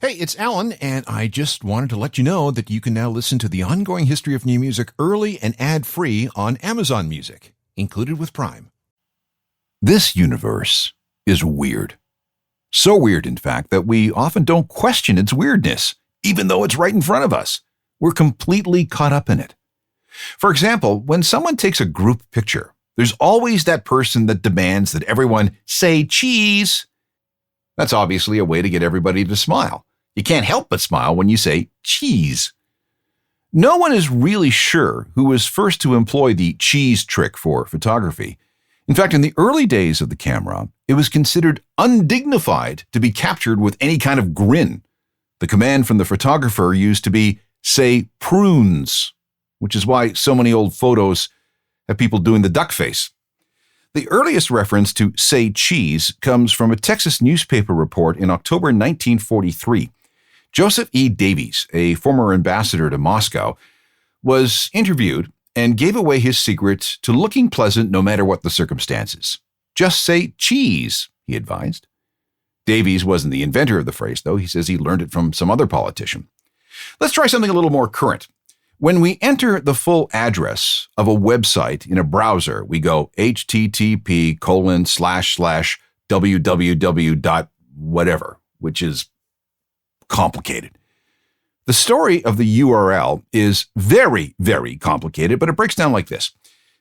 Hey, it's Alan, and I just wanted to let you know that you can now listen to the ongoing history of new music early and ad-free on Amazon Music, included with Prime. This universe is weird. So weird, in fact, that we often don't question its weirdness, even though it's right in front of us. We're completely caught up in it. For example, when someone takes a group picture, there's always that person that demands that everyone say cheese. That's obviously a way to get everybody to smile. You can't help but smile when you say cheese. No one is really sure who was first to employ the cheese trick for photography. In fact, in the early days of the camera, it was considered undignified to be captured with any kind of grin. The command from the photographer used to be, say, prunes, which is why so many old photos have people doing the duck face. The earliest reference to say cheese comes from a Texas newspaper report in October 1943. Joseph E. Davies, a former ambassador to Moscow, was interviewed and gave away his secret to looking pleasant no matter what the circumstances. Just say cheese, he advised. Davies wasn't the inventor of the phrase, though. He says he learned it from some other politician. Let's try something a little more current. When we enter the full address of a website in a browser, we go http://www.whatever, which is complicated. The story of the URL is very, very complicated, but it breaks down like this.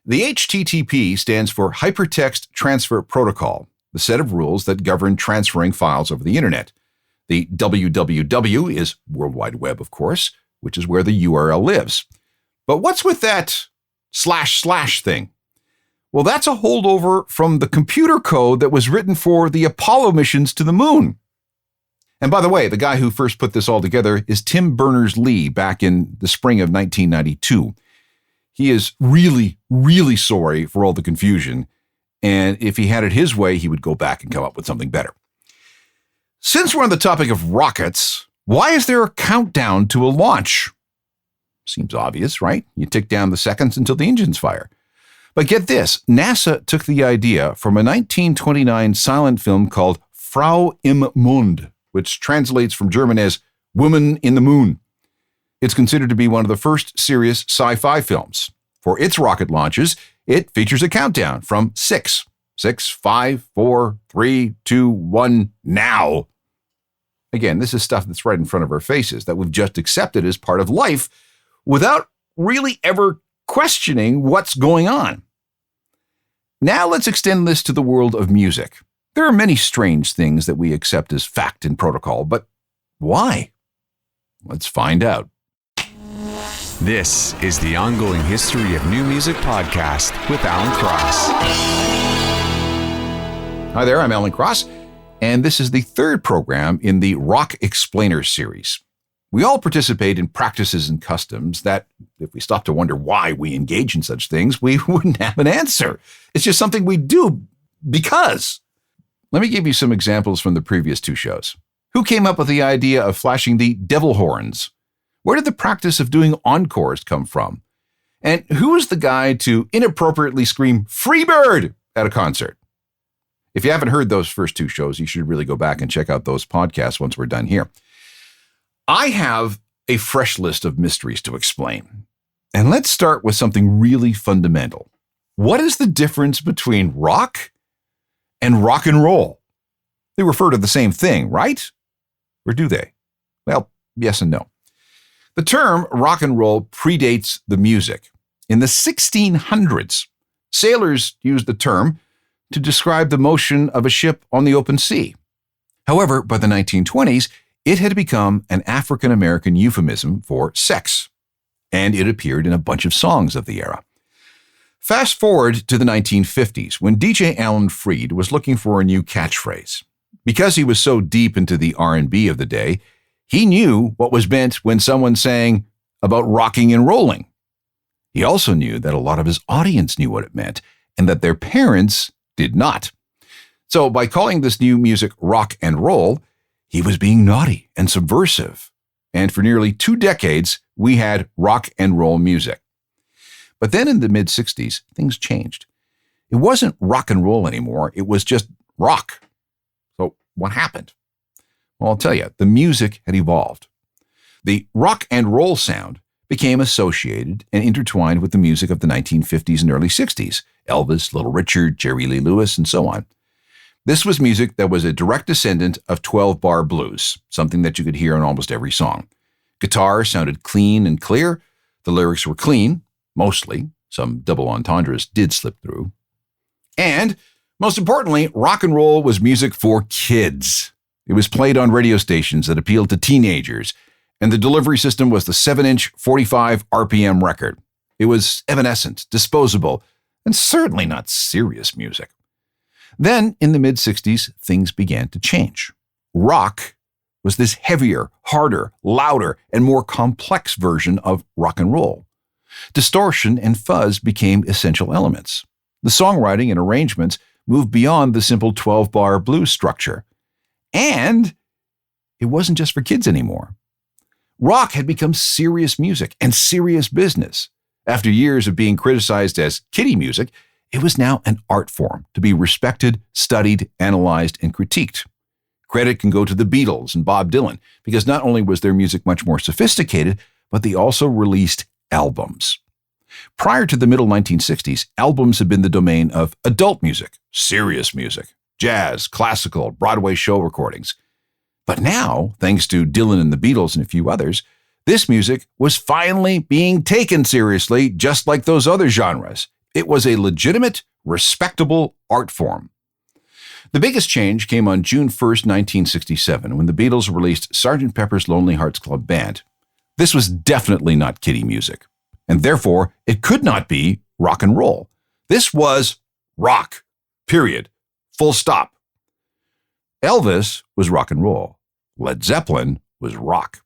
The HTTP stands for Hypertext Transfer Protocol, the set of rules that govern transferring files over the internet. The www is World Wide Web, of course, which is where the URL lives. But what's with that // thing? Well, that's a holdover from the computer code that was written for the Apollo missions to the moon. And by the way, the guy who first put this all together is Tim Berners-Lee back in the spring of 1992. He is really, really sorry for all the confusion. And if he had it his way, he would go back and come up with something better. Since we're on the topic of rockets, why is there a countdown to a launch? Seems obvious, right? You tick down the seconds until the engines fire. But get this, NASA took the idea from a 1929 silent film called Frau im Mond, which translates from German as Woman in the Moon. It's considered to be one of the first serious sci-fi films. For its rocket launches, it features a countdown from 6, 5, 4, 3, 2, 1, now. Again, this is stuff that's right in front of our faces that we've just accepted as part of life without really ever questioning what's going on. Now let's extend this to the world of music. There are many strange things that we accept as fact and protocol, but why? Let's find out. This is the Ongoing History of New Music podcast with Alan Cross. Hi there, I'm Alan Cross, and this is the third program in the Rock Explainer series. We all participate in practices and customs that, if we stop to wonder why we engage in such things, we wouldn't have an answer. It's just something we do because. Let me give you some examples from the previous two shows. Who came up with the idea of flashing the devil horns? Where did the practice of doing encores come from? And who was the guy to inappropriately scream "Freebird" at a concert? If you haven't heard those first two shows, you should really go back and check out those podcasts once we're done here. I have a fresh list of mysteries to explain. And let's start with something really fundamental. What is the difference between rock and rock and roll? They refer to the same thing, right? Or do they? Well, yes and no. The term rock and roll predates the music. In the 1600s, sailors used the term to describe the motion of a ship on the open sea. However, by the 1920s, it had become an African-American euphemism for sex, and it appeared in a bunch of songs of the era. Fast forward to the 1950s, when DJ Alan Freed was looking for a new catchphrase. Because he was so deep into the R&B of the day, he knew what was meant when someone sang about rocking and rolling. He also knew that a lot of his audience knew what it meant, and that their parents did not. So by calling this new music rock and roll, he was being naughty and subversive. And for nearly 2 decades, we had rock and roll music. But then in the mid-60s, things changed. It wasn't rock and roll anymore. It was just rock. So what happened? Well, I'll tell you, the music had evolved. The rock and roll sound became associated and intertwined with the music of the 1950s and early 60s, Elvis, Little Richard, Jerry Lee Lewis, and so on. This was music that was a direct descendant of 12-bar blues, something that you could hear in almost every song. Guitar sounded clean and clear. The lyrics were clean, mostly. Some double entendres did slip through. And, most importantly, rock and roll was music for kids. It was played on radio stations that appealed to teenagers, and the delivery system was the 7-inch 45 RPM record. It was evanescent, disposable, and certainly not serious music. Then, in the mid-60s, things began to change. Rock was this heavier, harder, louder, and more complex version of rock and roll. Distortion and fuzz became essential elements. The songwriting and arrangements moved beyond the simple 12-bar blues structure. And it wasn't just for kids anymore. Rock had become serious music and serious business. After years of being criticized as kiddie music, it was now an art form to be respected, studied, analyzed, and critiqued. Credit can go to the Beatles and Bob Dylan, because not only was their music much more sophisticated, but they also released albums. Prior to the middle 1960s, albums had been the domain of adult music, serious music, jazz, classical, Broadway show recordings. But now, thanks to Dylan and the Beatles and a few others, this music was finally being taken seriously, just like those other genres. It was a legitimate, respectable art form. The biggest change came on June 1st, 1967, when the Beatles released Sgt. Pepper's Lonely Hearts Club Band. This was definitely not kiddie music, and therefore it could not be rock and roll. This was rock, period, full stop. Elvis was rock and roll. Led Zeppelin was rock.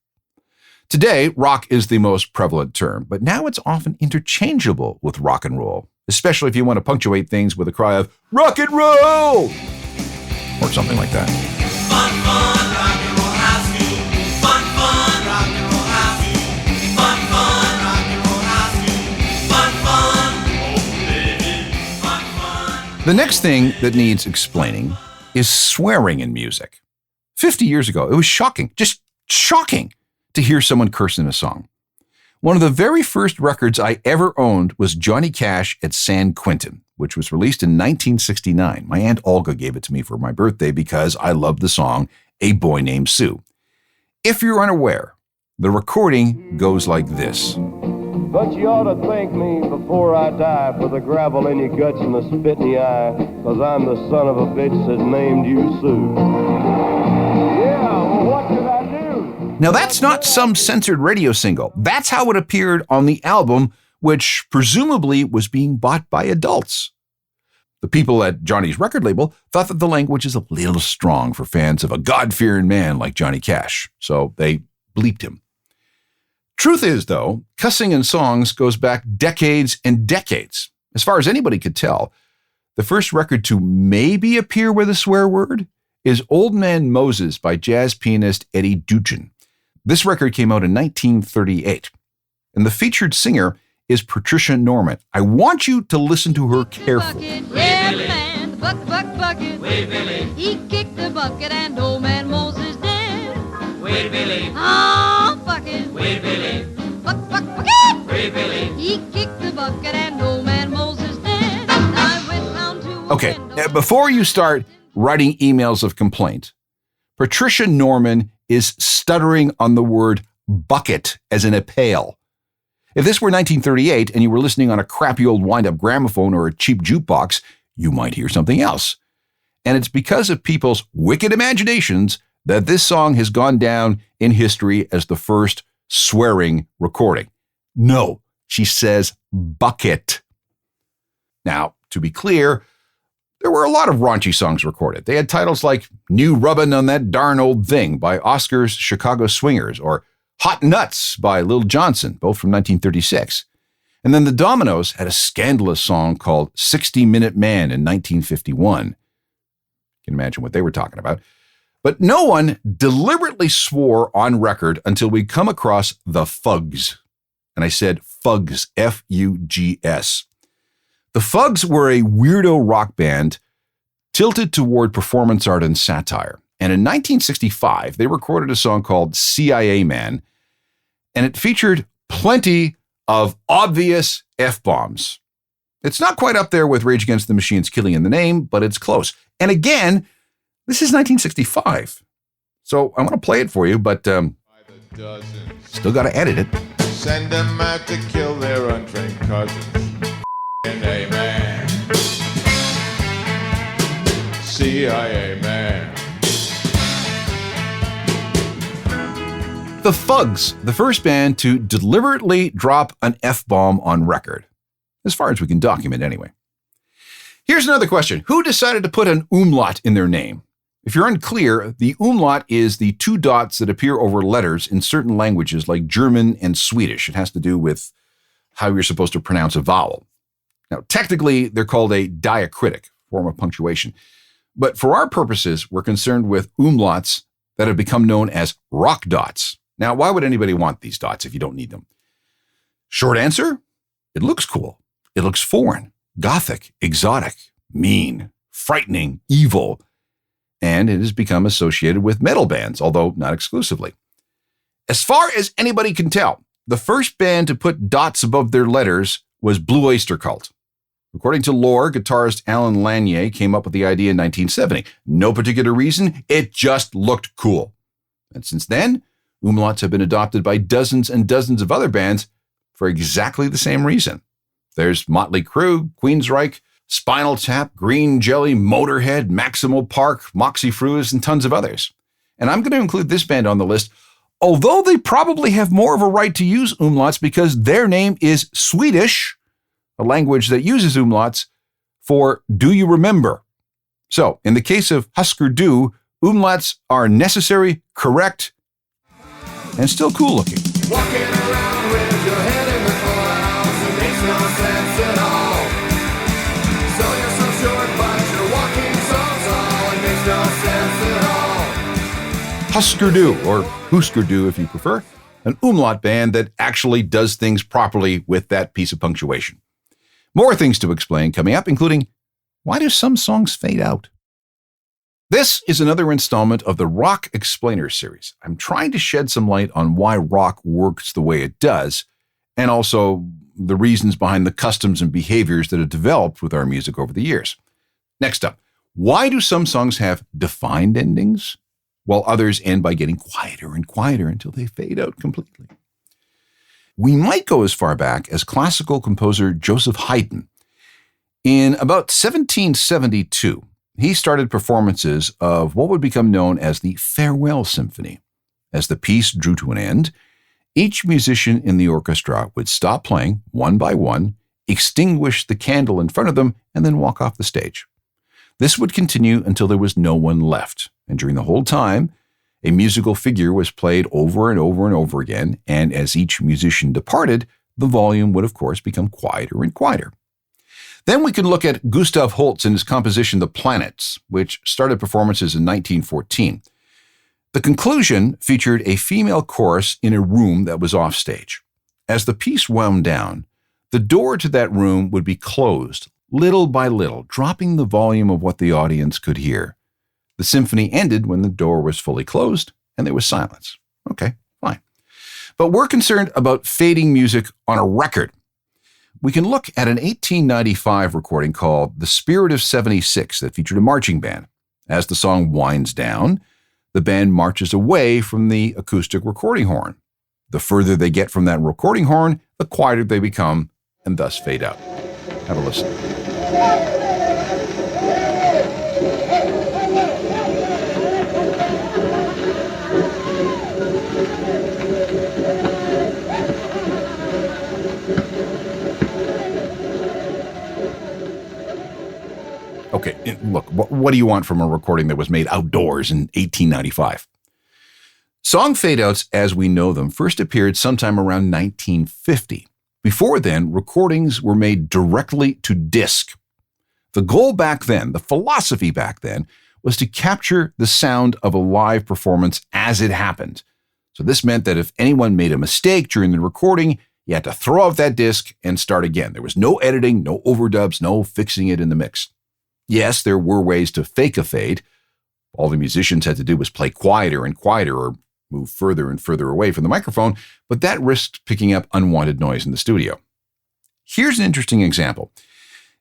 Today, rock is the most prevalent term, but now it's often interchangeable with rock and roll, especially if you want to punctuate things with a cry of rock and roll or something like that. Fun, fun, rock and roll high school. Fun, fun, rock and roll high school. Fun, fun, rock and roll high school. Fun, fun, oh baby, fun, fun. The next thing that needs explaining is swearing in music. 50 years ago, it was shocking, just shocking, to hear someone curse in a song. One of the very first records I ever owned was Johnny Cash at San Quentin, which was released in 1969. My Aunt Olga gave it to me for my birthday because I loved the song A Boy Named Sue. If you're unaware, the recording goes like this. But you ought to thank me before I die for the gravel in your guts and the spit in your eye, 'cause I'm the son of a bitch that named you Sue. Yeah, well, what did I do? Now that's not some censored radio single. That's how it appeared on the album, which presumably was being bought by adults. The people at Johnny's record label thought that the language is a little strong for fans of a God-fearing man like Johnny Cash, so they bleeped him. Truth is, though, cussing in songs goes back decades and decades. As far as anybody could tell, the first record to maybe appear with a swear word is Old Man Moses by jazz pianist Eddie Duchin. This record came out in 1938, and the featured singer is Patricia Norman. I want you to listen to her carefully. Yeah, man, the bucket. Wait, Billy, He kicked the bucket and old man Moses did. wait, Billy, Oh, bucket. wait, Billy, Bucket. wait, Billy. He kicked the bucket and old man Moses did. I went round to a Okay, window. before you start writing emails of complaint, Patricia Norman is stuttering on the word bucket as in a pail. If this were 1938 and you were listening on a crappy old wind-up gramophone or a cheap jukebox, you might hear something else. And it's because of people's wicked imaginations that this song has gone down in history as the first swearing recording. No, she says bucket. Now, to be clear, there were a lot of raunchy songs recorded. They had titles like New Rubbin' on That Darn Old Thing by Oscar's Chicago Swingers or Hot Nuts by Lil Johnson, both from 1936. And then the Dominoes had a scandalous song called 60-Minute Man in 1951. You can imagine what they were talking about. But no one deliberately swore on record until we come across the Fugs. And I said Fugs, F-U-G-S. The Fugs were a weirdo rock band tilted toward performance art and satire. And in 1965, they recorded a song called CIA Man, and it featured plenty of obvious F-bombs. It's not quite up there with Rage Against the Machine's Killing in the Name, but it's close. And again, this is 1965. So I'm going to play it for you, but still got to edit it. Send them out to kill their untrained cousins. And amen. CIA man. The Fugs, the first band to deliberately drop an F-bomb on record, as far as we can document anyway. Here's another question. Who decided to put an umlaut in their name? If you're unclear, the umlaut is the two dots that appear over letters in certain languages like German and Swedish. It has to do with how you're supposed to pronounce a vowel. Now, technically, they're called a diacritic form of punctuation. But for our purposes, we're concerned with umlauts that have become known as rock dots. Now, why would anybody want these dots if you don't need them? Short answer, it looks cool. It looks foreign, gothic, exotic, mean, frightening, evil, and it has become associated with metal bands, although not exclusively. As far as anybody can tell, the first band to put dots above their letters was Blue Oyster Cult. According to lore, guitarist Alan Lanier came up with the idea in 1970. No particular reason, it just looked cool. And since then, umlauts have been adopted by dozens and dozens of other bands for exactly the same reason. There's Motley Crue, Queensryche, Spinal Tap, Green Jelly, Motorhead, Maximal Park, Moxie Frues, and tons of others. And I'm going to include this band on the list, although they probably have more of a right to use umlauts because their name is Swedish, a language that uses umlauts for do you remember? So, in the case of Husker Du, umlauts are necessary, correct, and still cool looking. Walking around with your head in the clouds, it makes no sense at all. So you're so short, but you're walking so tall, it makes no sense at all. Husker Du, or Husker Du if you prefer, an umlaut band that actually does things properly with that piece of punctuation. More things to explain coming up, including why do some songs fade out? This is another installment of the Rock Explainer series. I'm trying to shed some light on why rock works the way it does, and also the reasons behind the customs and behaviors that have developed with our music over the years. Next up, why do some songs have defined endings, while others end by getting quieter and quieter until they fade out completely? We might go as far back as classical composer Joseph Haydn. In about 1772, he started performances of what would become known as the Farewell Symphony. As the piece drew to an end, each musician in the orchestra would stop playing one by one, extinguish the candle in front of them, and then walk off the stage. This would continue until there was no one left, and during the whole time, a musical figure was played over and over and over again, and as each musician departed, the volume would of course become quieter and quieter. Then we can look at Gustav Holst and his composition The Planets, which started performances in 1914. The conclusion featured a female chorus in a room that was offstage. As the piece wound down, the door to that room would be closed, little by little, dropping the volume of what the audience could hear. The symphony ended when the door was fully closed and there was silence. Okay, fine. But we're concerned about fading music on a record. We can look at an 1895 recording called The Spirit of 76 that featured a marching band. As the song winds down, the band marches away from the acoustic recording horn. The further they get from that recording horn, the quieter they become and thus fade out. Have a listen. Okay, look, what do you want from a recording that was made outdoors in 1895? Song fade-outs, as we know them, first appeared sometime around 1950. Before then, recordings were made directly to disc. The goal back then, the philosophy back then, was to capture the sound of a live performance as it happened. So this meant that if anyone made a mistake during the recording, you had to throw off that disc and start again. There was no editing, no overdubs, no fixing it in the mix. Yes, there were ways to fake a fade, All the musicians had to do was play quieter and quieter or move further and further away from the microphone, but that risked picking up unwanted noise in the studio. Here's an interesting example.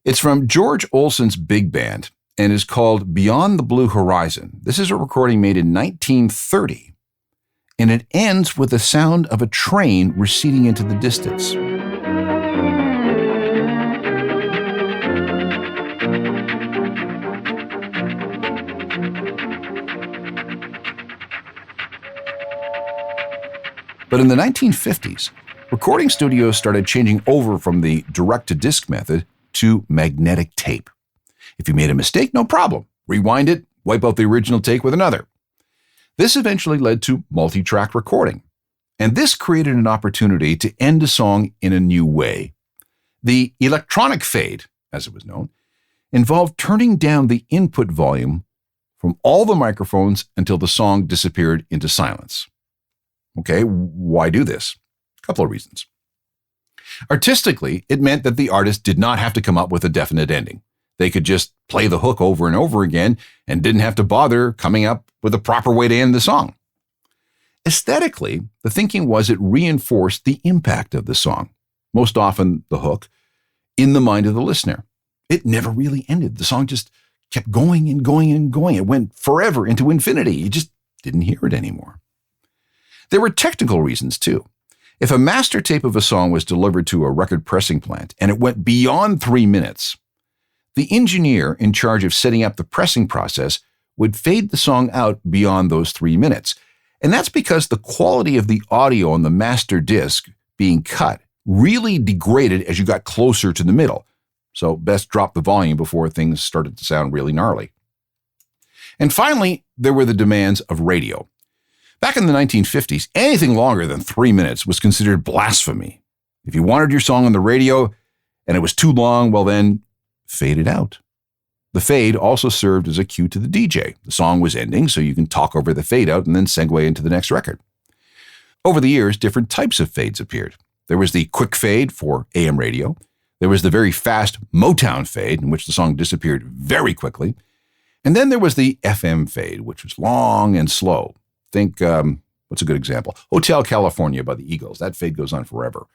It's from George Olson's big band and is called Beyond the Blue Horizon. This is a recording made in 1930, and it ends with the sound of a train receding into the distance. But in the 1950s, recording studios started changing over from the direct-to-disc method to magnetic tape. If you made a mistake, no problem. Rewind it, wipe out the original take with another. This eventually led to multi-track recording, and this created an opportunity to end a song in a new way. The electronic fade, as it was known, involved turning down the input volume from all the microphones until the song disappeared into silence. Okay, why do this? A couple of reasons. Artistically, it meant that the artist did not have to come up with a definite ending. They could just play the hook over and over again and didn't have to bother coming up with a proper way to end the song. Aesthetically, the thinking was it reinforced the impact of the song, most often the hook, in the mind of the listener. It never really ended. The song just kept going and going and going. It went forever into infinity. You just didn't hear it anymore. There were technical reasons, too. If a master tape of a song was delivered to a record pressing plant and it went beyond 3 minutes, the engineer in charge of setting up the pressing process would fade the song out beyond those 3 minutes. And that's because the quality of the audio on the master disc being cut really degraded as you got closer to the middle. So best drop the volume before things started to sound really gnarly. And finally, there were the demands of radio. Back in the 1950s, anything longer than 3 minutes was considered blasphemy. If you wanted your song on the radio and it was too long, well then, fade it out. The fade also served as a cue to the DJ. The song was ending, so you can talk over the fade out and then segue into the next record. Over the years, different types of fades appeared. There was the quick fade for AM radio. There was the very fast Motown fade, in which the song disappeared very quickly. And then there was the FM fade, which was long and slow. Think, what's a good example? Hotel California by the Eagles. That fade goes on forever.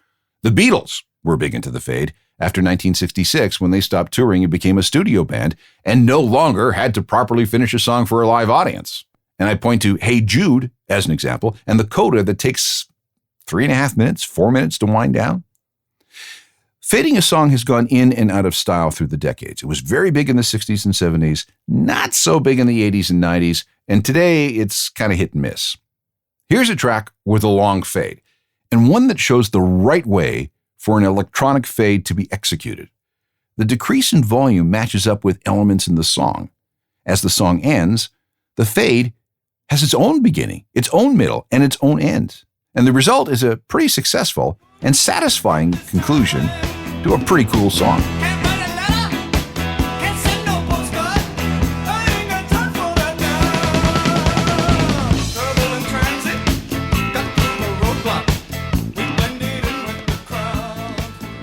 The Beatles were big into the fade after 1966 when they stopped touring and became a studio band and no longer had to properly finish a song for a live audience. And I point to Hey Jude as an example and the coda that takes 3.5 minutes, 4 minutes to wind down. Fading a song has gone in and out of style through the decades. It was very big in the 60s and 70s, not so big in the 80s and 90s, and today it's kind of hit and miss. Here's a track with a long fade, and one that shows the right way for an electronic fade to be executed. The decrease in volume matches up with elements in the song. As the song ends, the fade has its own beginning, its own middle, and its own end. And the result is a pretty successful and satisfying conclusion to a pretty cool song.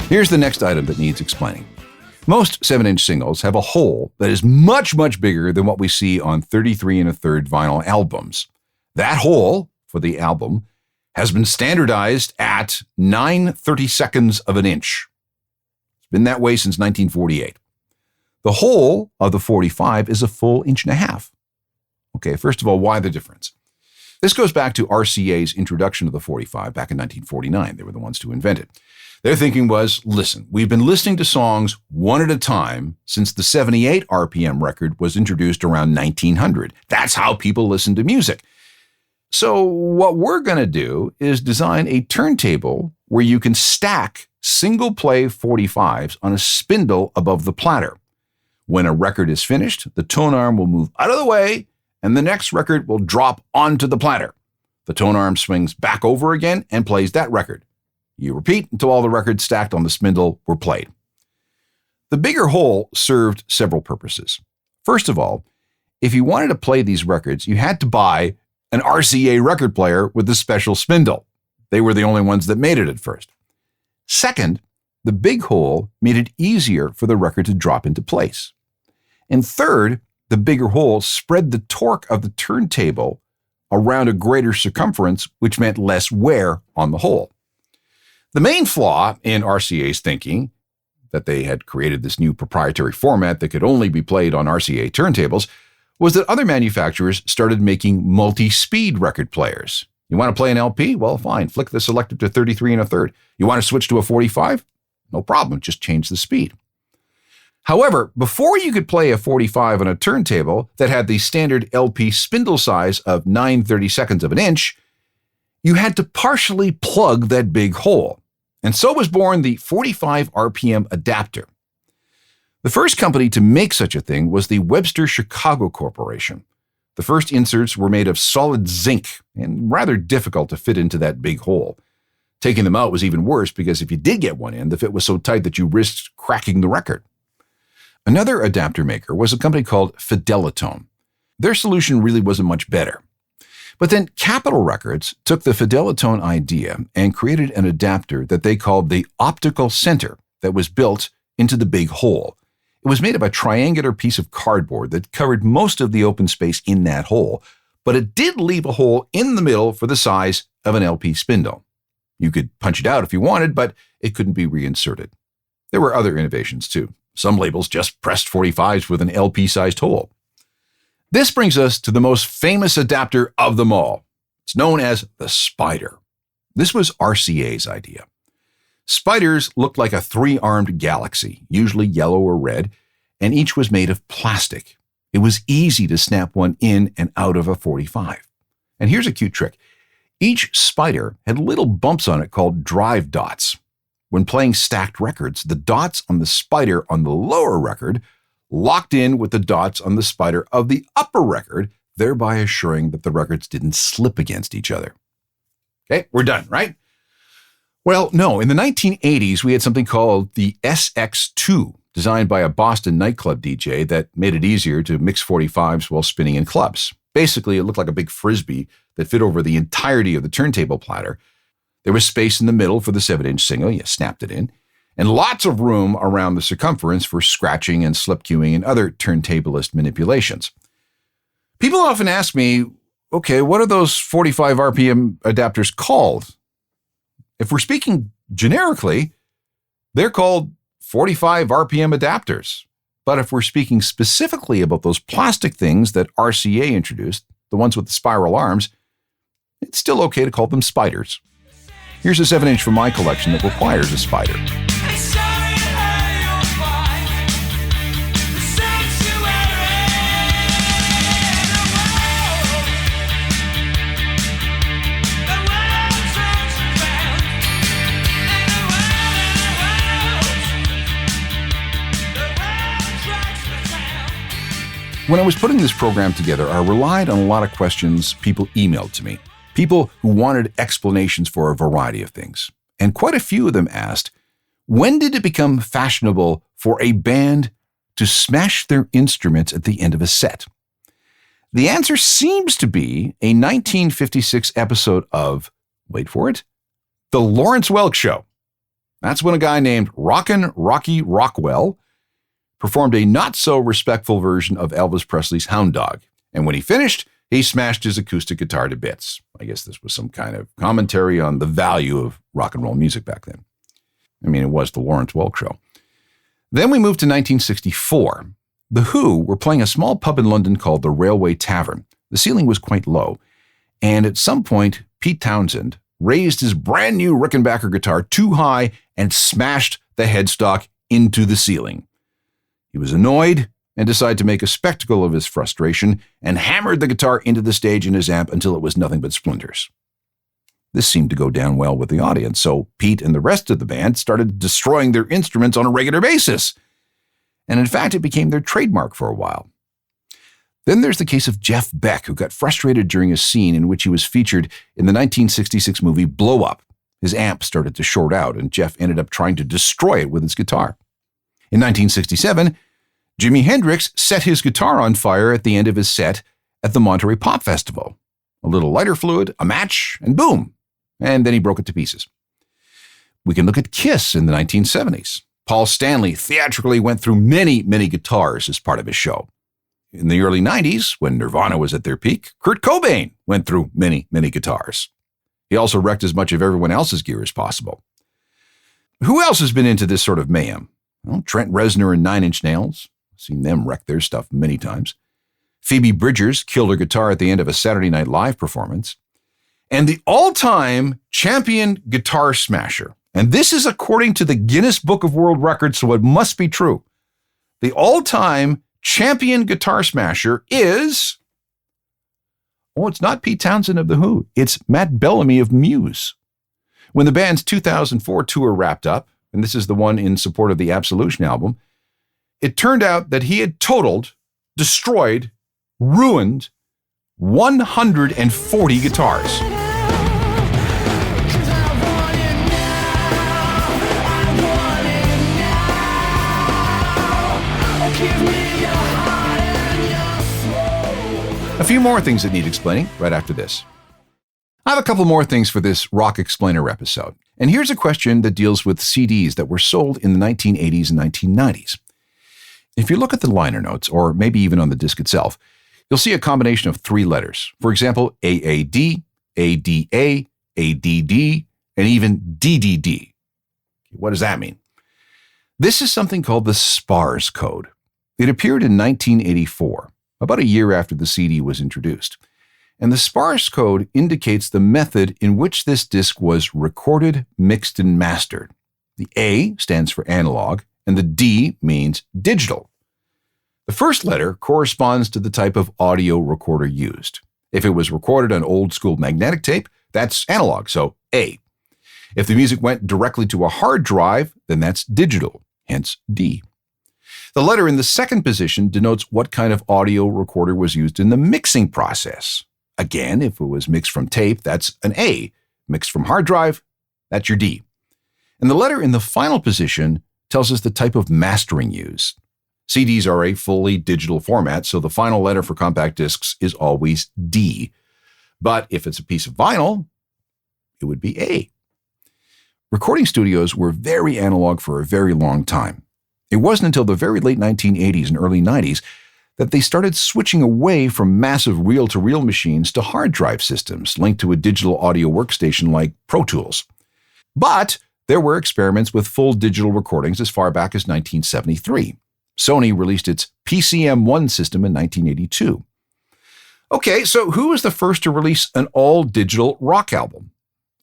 Here's the next item that needs explaining. Most 7-inch singles have a hole that is much, much bigger than what we see on 33 1/3 vinyl albums. That hole for the album has been standardized at 9/32 of an inch. It's been that way since 1948. The hole of the 45 is a full 1.5 inches. Okay, first of all, why the difference? This goes back to RCA's introduction of the 45 back in 1949. They were the ones to invent it. Their thinking was, listen, we've been listening to songs one at a time since the 78 RPM record was introduced around 1900. That's how people listen to music. So what we're going to do is design a turntable where you can stack single play 45s on a spindle above the platter. When a record is finished, the tone arm will move out of the way and the next record will drop onto the platter. The tone arm swings back over again and plays that record. You repeat until all the records stacked on the spindle were played. The bigger hole served several purposes. First of all, if you wanted to play these records, you had to buy an RCA record player with a special spindle. They were the only ones that made it at first. Second, the big hole made it easier for the record to drop into place. And third, the bigger hole spread the torque of the turntable around a greater circumference, which meant less wear on the hole. The main flaw in RCA's thinking, that they had created this new proprietary format that could only be played on RCA turntables, was that other manufacturers started making multi-speed record players. You want to play an LP? Well, fine. Flick the selector to 33 1/3. You want to switch to a 45? No problem. Just change the speed. However, before you could play a 45 on a turntable that had the standard LP spindle size of 9/32 of an inch, you had to partially plug that big hole. And so was born the 45 RPM adapter. The first company to make such a thing was the Webster Chicago Corporation. The first inserts were made of solid zinc and rather difficult to fit into that big hole. Taking them out was even worse because if you did get one in, the fit was so tight that you risked cracking the record. Another adapter maker was a company called Fidelitone. Their solution really wasn't much better. But then Capitol Records took the Fidelitone idea and created an adapter that they called the optical center that was built into the big hole. It was made of a triangular piece of cardboard that covered most of the open space in that hole, but it did leave a hole in the middle for the size of an LP spindle. You could punch it out if you wanted, but it couldn't be reinserted. There were other innovations too. Some labels just pressed 45s with an LP-sized hole. This brings us to the most famous adapter of them all. It's known as the Spider. This was RCA's idea. Spiders looked like a three-armed galaxy, usually yellow or red, and each was made of plastic. It was easy to snap one in and out of a 45. And here's a cute trick. Each spider had little bumps on it called drive dots. When playing stacked records, the dots on the spider on the lower record locked in with the dots on the spider of the upper record, thereby assuring that the records didn't slip against each other. Okay, we're done, right? Well, no. In the 1980s, we had something called the SX2, designed by a Boston nightclub DJ that made it easier to mix 45s while spinning in clubs. Basically, it looked like a big frisbee that fit over the entirety of the turntable platter. There was space in the middle for the 7-inch signal. You snapped it in. And lots of room around the circumference for scratching and slip cueing and other turntablist manipulations. People often ask me, okay, what are those 45 RPM adapters called? If we're speaking generically, they're called 45 RPM adapters. But if we're speaking specifically about those plastic things that RCA introduced, the ones with the spiral arms, it's still okay to call them spiders. Here's a 7-inch from my collection that requires a spider. When I was putting this program together, I relied on a lot of questions people emailed to me. People who wanted explanations for a variety of things. And quite a few of them asked, when did it become fashionable for a band to smash their instruments at the end of a set? The answer seems to be a 1956 episode of, wait for it, The Lawrence Welk Show. That's when a guy named Rockin' Rocky Rockwell performed a not-so-respectful version of Elvis Presley's Hound Dog. And when he finished, he smashed his acoustic guitar to bits. I guess this was some kind of commentary on the value of rock and roll music back then. I mean, it was the Lawrence Welk Show. Then we moved to 1964. The Who were playing a small pub in London called the Railway Tavern. The ceiling was quite low. And at some point, Pete Townsend raised his brand new Rickenbacker guitar too high and smashed the headstock into the ceiling. He was annoyed and decided to make a spectacle of his frustration and hammered the guitar into the stage in his amp until it was nothing but splinters. This seemed to go down well with the audience, so Pete and the rest of the band started destroying their instruments on a regular basis. And in fact, it became their trademark for a while. Then there's the case of Jeff Beck, who got frustrated during a scene in which he was featured in the 1966 movie Blow Up. His amp started to short out, and Jeff ended up trying to destroy it with his guitar. In 1967, Jimi Hendrix set his guitar on fire at the end of his set at the Monterey Pop Festival. A little lighter fluid, a match, and boom. And then he broke it to pieces. We can look at Kiss in the 1970s. Paul Stanley theatrically went through many, many guitars as part of his show. In the early 90s, when Nirvana was at their peak, Kurt Cobain went through many, many guitars. He also wrecked as much of everyone else's gear as possible. Who else has been into this sort of mayhem? Well, Trent Reznor and Nine Inch Nails. I've seen them wreck their stuff many times. Phoebe Bridgers killed her guitar at the end of a Saturday Night Live performance. And the all-time champion guitar smasher, and this is according to the Guinness Book of World Records, so it must be true. The all-time champion guitar smasher is, it's not Pete Townsend of The Who. It's Matt Bellamy of Muse. When the band's 2004 tour wrapped up, and this is the one in support of the Absolution album, it turned out that he had totaled, destroyed, ruined 140 guitars. A few more things that need explaining right after this. I have a couple more things for this Rock Explainer episode. And here's a question that deals with CDs that were sold in the 1980s and 1990s. If you look at the liner notes, or maybe even on the disc itself, you'll see a combination of three letters. For example, AAD, ADA, ADD, and even DDD. What does that mean? This is something called the SPARS code. It appeared in 1984. About a year after the CD was introduced. And the SPARS code indicates the method in which this disc was recorded, mixed, and mastered. The A stands for analog, and the D means digital. The first letter corresponds to the type of audio recorder used. If it was recorded on old school magnetic tape, that's analog, so A. If the music went directly to a hard drive, then that's digital, hence D. The letter in the second position denotes what kind of audio recorder was used in the mixing process. Again, if it was mixed from tape, that's an A. Mixed from hard drive, that's your D. And the letter in the final position tells us the type of mastering used. CDs are a fully digital format, so the final letter for compact discs is always D. But if it's a piece of vinyl, it would be A. Recording studios were very analog for a very long time. It wasn't until the very late 1980s and early 90s that they started switching away from massive reel-to-reel machines to hard drive systems linked to a digital audio workstation like Pro Tools. But there were experiments with full digital recordings as far back as 1973. Sony released its PCM-1 system in 1982. Okay, so who was the first to release an all-digital rock album?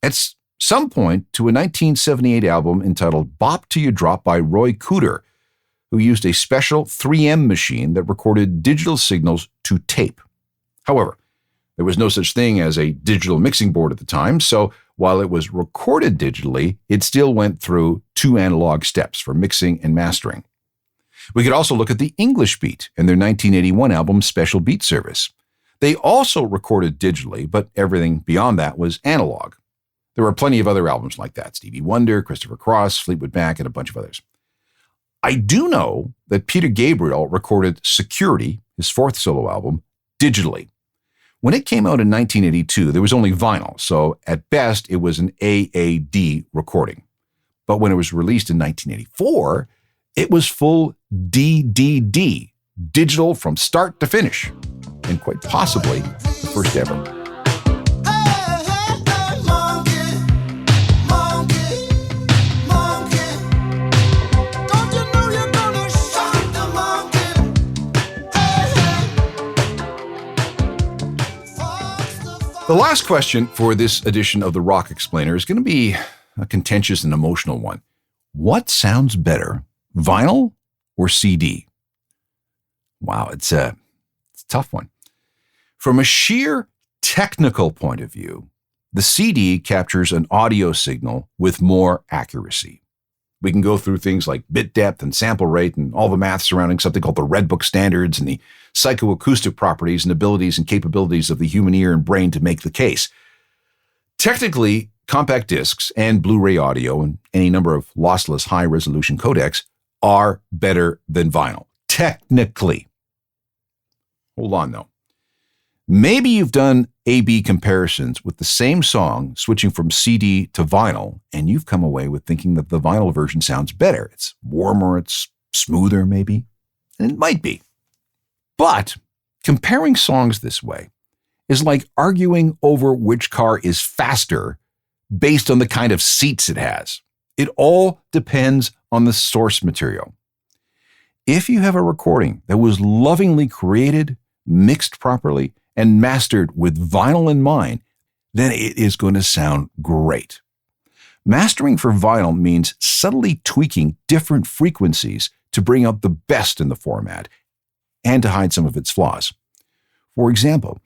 At some point to a 1978 album entitled Bop Till You Drop by Roy Cooder, who used a special 3M machine that recorded digital signals to tape. However, there was no such thing as a digital mixing board at the time, so while it was recorded digitally, it still went through two analog steps for mixing and mastering. We could also look at the English Beat and their 1981 album Special Beat Service. They also recorded digitally, but everything beyond that was analog. There were plenty of other albums like that: Stevie Wonder, Christopher Cross, Fleetwood Mac, and a bunch of others. I do know that Peter Gabriel recorded Security, his fourth solo album, digitally. When it came out in 1982, there was only vinyl, so at best it was an AAD recording. But when it was released in 1984, it was full DDD, digital from start to finish, and quite possibly the first ever. The last question for this edition of the Rock Explainer is going to be a contentious and emotional one. What sounds better, vinyl or CD? Wow, it's a tough one. From a sheer technical point of view, the CD captures an audio signal with more accuracy. We can go through things like bit depth and sample rate and all the math surrounding something called the Red Book standards and the psychoacoustic properties and abilities and capabilities of the human ear and brain to make the case. Technically, compact discs and Blu-ray audio and any number of lossless high-resolution codecs are better than vinyl. Technically. Hold on, though. Maybe you've done A-B comparisons with the same song switching from CD to vinyl, and you've come away with thinking that the vinyl version sounds better. It's warmer, it's smoother, maybe. And it might be. But comparing songs this way is like arguing over which car is faster based on the kind of seats it has. It all depends on the source material. If you have a recording that was lovingly created, mixed properly, and mastered with vinyl in mind, then it is going to sound great. Mastering for vinyl means subtly tweaking different frequencies to bring out the best in the format and to hide some of its flaws. For example,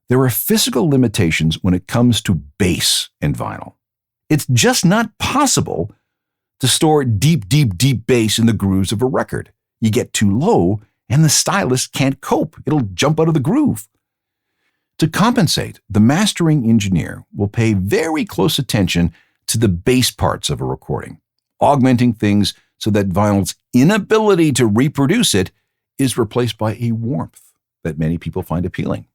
there are physical limitations when it comes to bass in vinyl. It's just not possible to store deep, deep, deep bass in the grooves of a record. You get too low, and the stylus can't cope. It'll jump out of the groove. To compensate, the mastering engineer will pay very close attention to the bass parts of a recording, augmenting things so that vinyl's inability to reproduce it is replaced by a warmth that many people find appealing.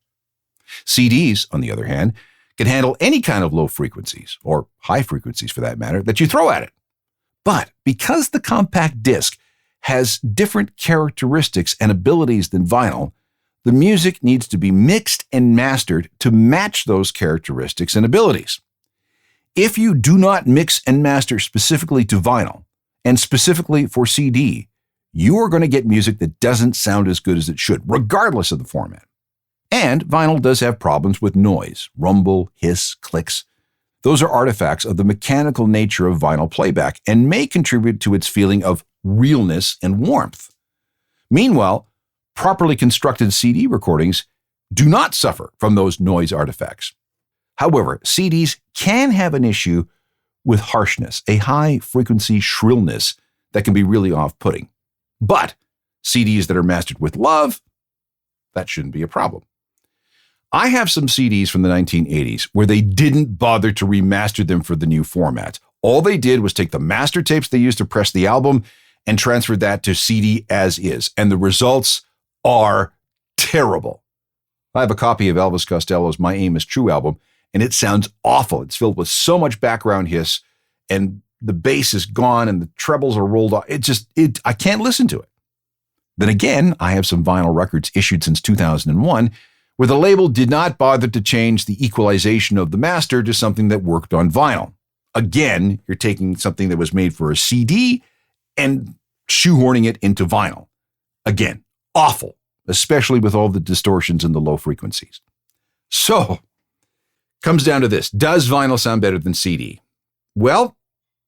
CDs, on the other hand, can handle any kind of low frequencies, or high frequencies for that matter, that you throw at it. But because the compact disc has different characteristics and abilities than vinyl, the music needs to be mixed and mastered to match those characteristics and abilities. If you do not mix and master specifically to vinyl, and specifically for CD, you are going to get music that doesn't sound as good as it should, regardless of the format. And vinyl does have problems with noise, rumble, hiss, clicks. Those are artifacts of the mechanical nature of vinyl playback and may contribute to its feeling of realness and warmth. Meanwhile, properly constructed CD recordings do not suffer from those noise artifacts. However, CDs can have an issue with harshness, a high-frequency shrillness that can be really off-putting. But CDs that are mastered with love, that shouldn't be a problem. I have some CDs from the 1980s where they didn't bother to remaster them for the new format. All they did was take the master tapes they used to press the album and transferred that to CD as is. And the results are terrible. I have a copy of Elvis Costello's My Aim is True album, and it sounds awful. It's filled with so much background hiss, and the bass is gone, and the trebles are rolled off. I can't listen to it. Then again, I have some vinyl records issued since 2001 where the label did not bother to change the equalization of the master to something that worked on vinyl. Again, you're taking something that was made for a CD and shoehorning it into vinyl. Again, awful, especially with all the distortions and the low frequencies. So, comes down to this. Does vinyl sound better than CD? Well,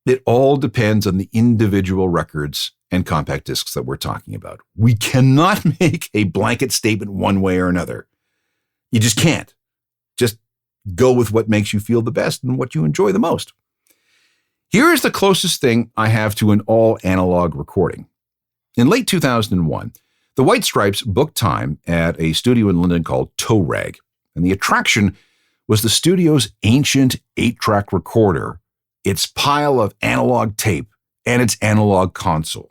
it all depends on the individual records and compact discs that we're talking about. We cannot make a blanket statement one way or another. You just can't. Just go with what makes you feel the best and what you enjoy the most. Here is the closest thing I have to an all-analog recording. In late 2001, the White Stripes booked time at a studio in London called Toe Rag, and the attraction was the studio's ancient 8-track recorder, its pile of analog tape, and its analog console.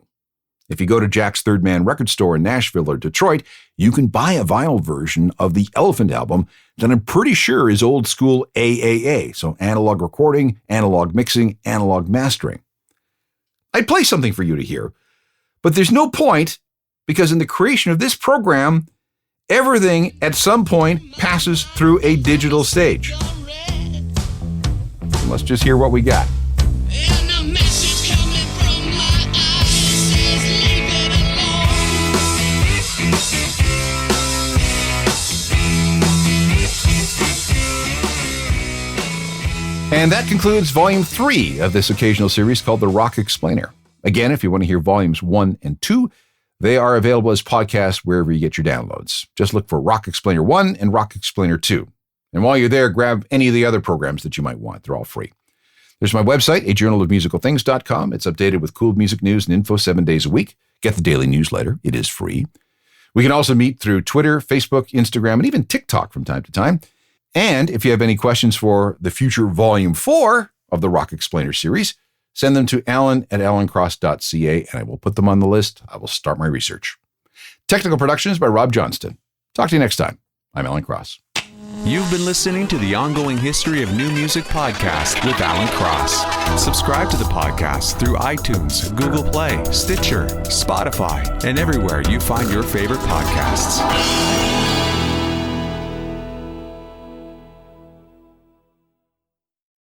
If you go to Jack's Third Man record store in Nashville or Detroit, you can buy a vinyl version of the Elephant album that I'm pretty sure is old school AAA, so analog recording, analog mixing, analog mastering. I'd play something for you to hear, but there's no point because in the creation of this program, everything at some point passes through a digital stage. So let's just hear what we got. And that concludes Volume 3 of this occasional series called The Rock Explainer. Again, if you want to hear Volumes 1 and 2, they are available as podcasts wherever you get your downloads. Just look for Rock Explainer 1 and Rock Explainer 2. And while you're there, grab any of the other programs that you might want. They're all free. There's my website, ajournalofmusicalthings.com. It's updated with cool music news and info 7 days a week. Get the daily newsletter. It is free. We can also meet through Twitter, Facebook, Instagram, and even TikTok from time to time. And if you have any questions for the future Volume 4 of the Rock Explainer series, send them to alan@alancross.ca, and I will put them on the list. I will start my research. Technical production is by Rob Johnston. Talk to you next time. I'm Alan Cross. You've been listening to the Ongoing History of New Music podcast with Alan Cross. Subscribe to the podcast through iTunes, Google Play, Stitcher, Spotify, and everywhere you find your favorite podcasts.